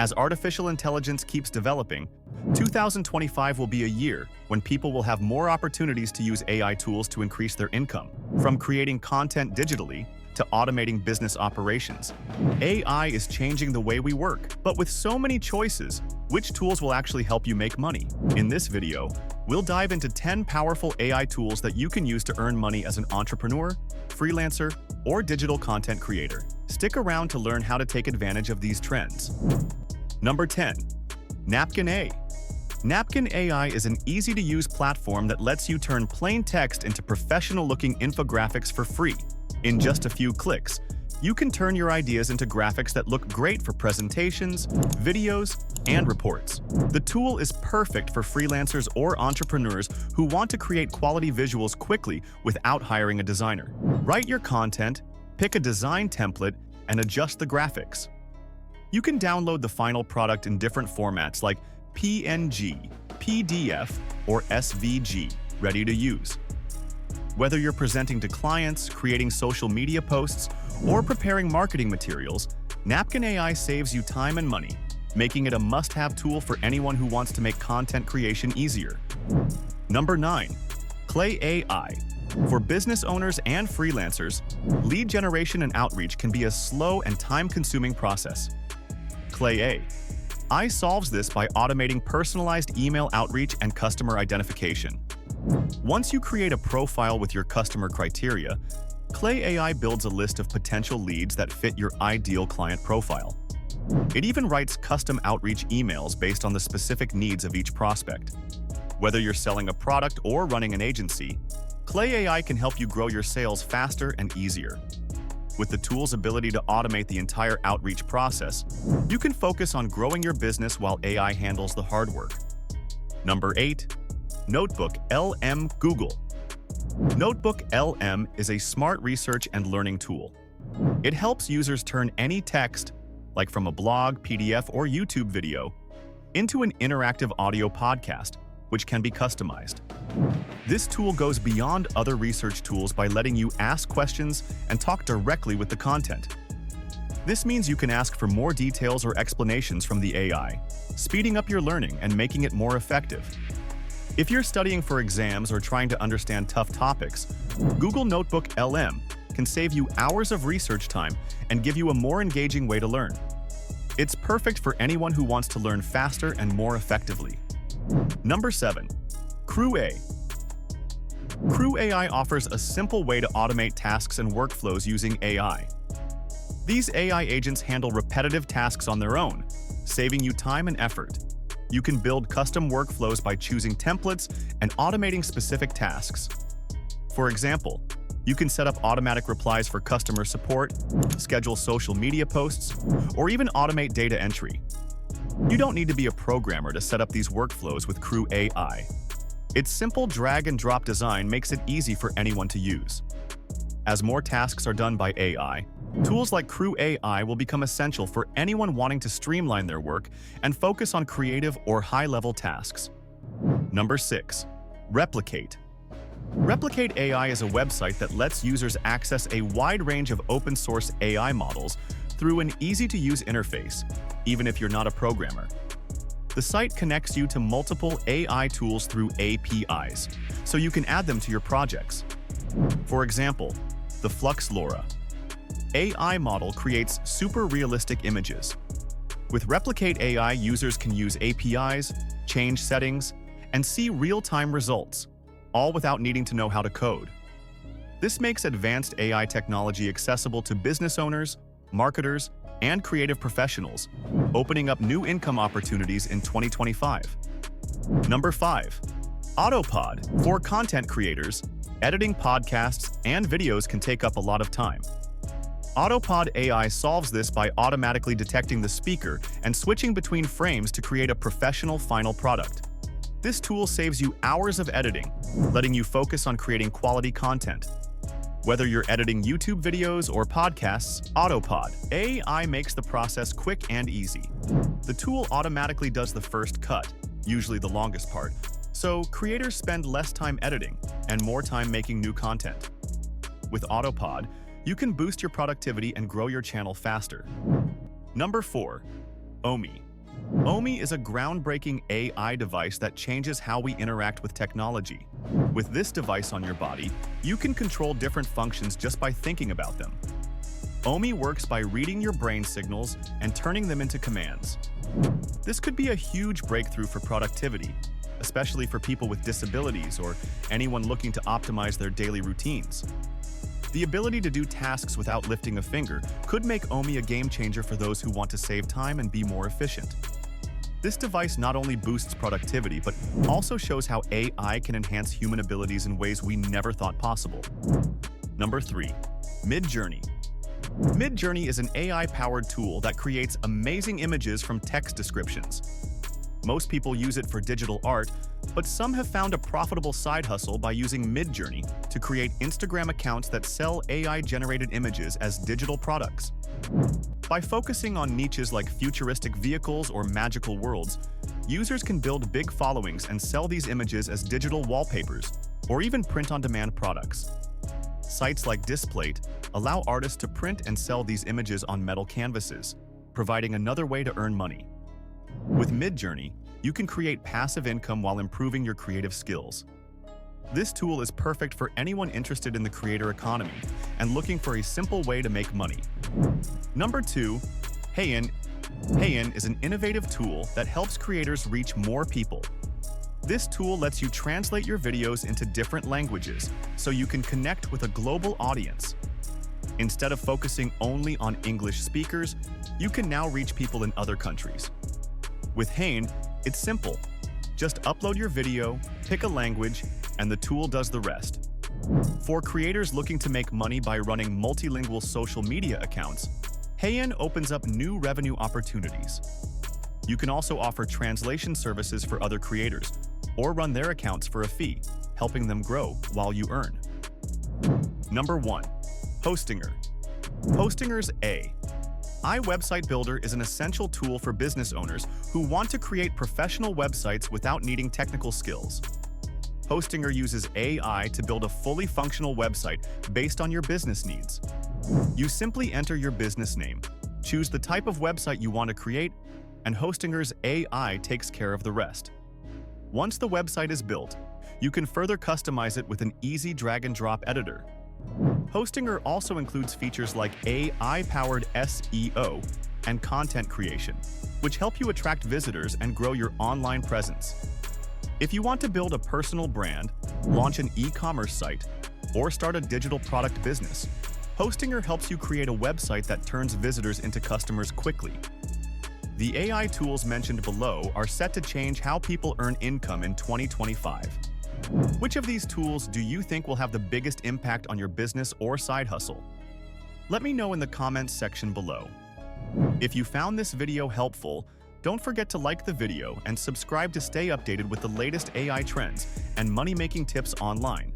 As artificial intelligence keeps developing, 2025 will be a year when people will have more opportunities to use AI tools to increase their income. From creating content digitally to automating business operations, AI is changing the way we work. But with so many choices, which tools will actually help you make money? In this video, we'll dive into 10 powerful AI tools that you can use to earn money as an entrepreneur, freelancer, or digital content creator. Stick around to learn how to take advantage of these trends. Number 10. Napkin AI. Napkin AI is an easy-to-use platform that lets you turn plain text into professional-looking infographics for free. In just a few clicks, you can turn your ideas into graphics that look great for presentations, videos, and reports. The tool is perfect for freelancers or entrepreneurs who want to create quality visuals quickly without hiring a designer. Write your content, pick a design template, and adjust the graphics. You can download the final product in different formats like PNG, PDF, or SVG, ready to use. Whether you're presenting to clients, creating social media posts, or preparing marketing materials, Napkin AI saves you time and money, making it a must-have tool for anyone who wants to make content creation easier. Number 9. Clay AI. For business owners and freelancers, lead generation and outreach can be a slow and time-consuming process. Clay AI solves this by automating personalized email outreach and customer identification. Once you create a profile with your customer criteria, Clay AI builds a list of potential leads that fit your ideal client profile. It even writes custom outreach emails based on the specific needs of each prospect. Whether you're selling a product or running an agency, Clay AI can help you grow your sales faster and easier. With the tool's ability to automate the entire outreach process, you can focus on growing your business while AI handles the hard work. Number 8. NotebookLM Google. NotebookLM is a smart research and learning tool. It helps users turn any text, like from a blog, PDF, or YouTube video, into an interactive audio podcast, which can be customized. This tool goes beyond other research tools by letting you ask questions and talk directly with the content. This means you can ask for more details or explanations from the AI, speeding up your learning and making it more effective. If you're studying for exams or trying to understand tough topics, Google NotebookLM can save you hours of research time and give you a more engaging way to learn. It's perfect for anyone who wants to learn faster and more effectively. Number 7. Crew AI. Crew AI offers a simple way to automate tasks and workflows using AI. These AI agents handle repetitive tasks on their own, saving you time and effort. You can build custom workflows by choosing templates and automating specific tasks. For example, you can set up automatic replies for customer support, schedule social media posts, or even automate data entry. You don't need to be a programmer to set up these workflows with Crew AI. Its simple drag-and-drop design makes it easy for anyone to use. As more tasks are done by AI, tools like Crew AI will become essential for anyone wanting to streamline their work and focus on creative or high-level tasks. Number 6. Replicate. Replicate AI is a website that lets users access a wide range of open-source AI models through an easy-to-use interface, even if you're not a programmer. The site connects you to multiple AI tools through APIs, so you can add them to your projects. For example, the Flux LoRa AI model creates super realistic images. With Replicate AI, users can use APIs, change settings, and see real-time results, all without needing to know how to code. This makes advanced AI technology accessible to business owners, marketers, and creative professionals, opening up new income opportunities in 2025. Number 5. Autopod. For content creators, editing podcasts and videos can take up a lot of time. Autopod AI solves this by automatically detecting the speaker and switching between frames to create a professional final product. This tool saves you hours of editing, letting you focus on creating quality content. Whether you're editing YouTube videos or podcasts, Autopod AI makes the process quick and easy. The tool automatically does the first cut, usually the longest part, so creators spend less time editing and more time making new content. With Autopod, you can boost your productivity and grow your channel faster. Number 4. Omi. Omi is a groundbreaking AI device that changes how we interact with technology. With this device on your body, you can control different functions just by thinking about them. Omi works by reading your brain signals and turning them into commands. This could be a huge breakthrough for productivity, especially for people with disabilities or anyone looking to optimize their daily routines. The ability to do tasks without lifting a finger could make Omi a game changer for those who want to save time and be more efficient. This device not only boosts productivity, but also shows how AI can enhance human abilities in ways we never thought possible. Number 3. Midjourney. Midjourney is an AI-powered tool that creates amazing images from text descriptions. Most people use it for digital art, but some have found a profitable side hustle by using Midjourney to create Instagram accounts that sell AI-generated images as digital products. By focusing on niches like futuristic vehicles or magical worlds, users can build big followings and sell these images as digital wallpapers or even print-on-demand products. Sites like Displate allow artists to print and sell these images on metal canvases, providing another way to earn money. With Midjourney, you can create passive income while improving your creative skills. This tool is perfect for anyone interested in the creator economy and looking for a simple way to make money. Number 2, HeyGen. HeyGen is an innovative tool that helps creators reach more people. This tool lets you translate your videos into different languages so you can connect with a global audience. Instead of focusing only on English speakers, you can now reach people in other countries. With HeyGen, it's simple. Just upload your video, pick a language, and the tool does the rest. For creators looking to make money by running multilingual social media accounts, HeyGen opens up new revenue opportunities. You can also offer translation services for other creators, or run their accounts for a fee, helping them grow while you earn. Number 1. Hostinger. Hostinger's AI website builder is an essential tool for business owners who want to create professional websites without needing technical skills. Hostinger uses AI to build a fully functional website based on your business needs. You simply enter your business name, choose the type of website you want to create, and Hostinger's AI takes care of the rest. Once the website is built, you can further customize it with an easy drag-and-drop editor. Hostinger also includes features like AI-powered SEO and content creation, which help you attract visitors and grow your online presence. If you want to build a personal brand, launch an e-commerce site, or start a digital product business, Hostinger helps you create a website that turns visitors into customers quickly. The AI tools mentioned below are set to change how people earn income in 2025. Which of these tools do you think will have the biggest impact on your business or side hustle? Let me know in the comments section below. If you found this video helpful, don't forget to like the video and subscribe to stay updated with the latest AI trends and money-making tips online.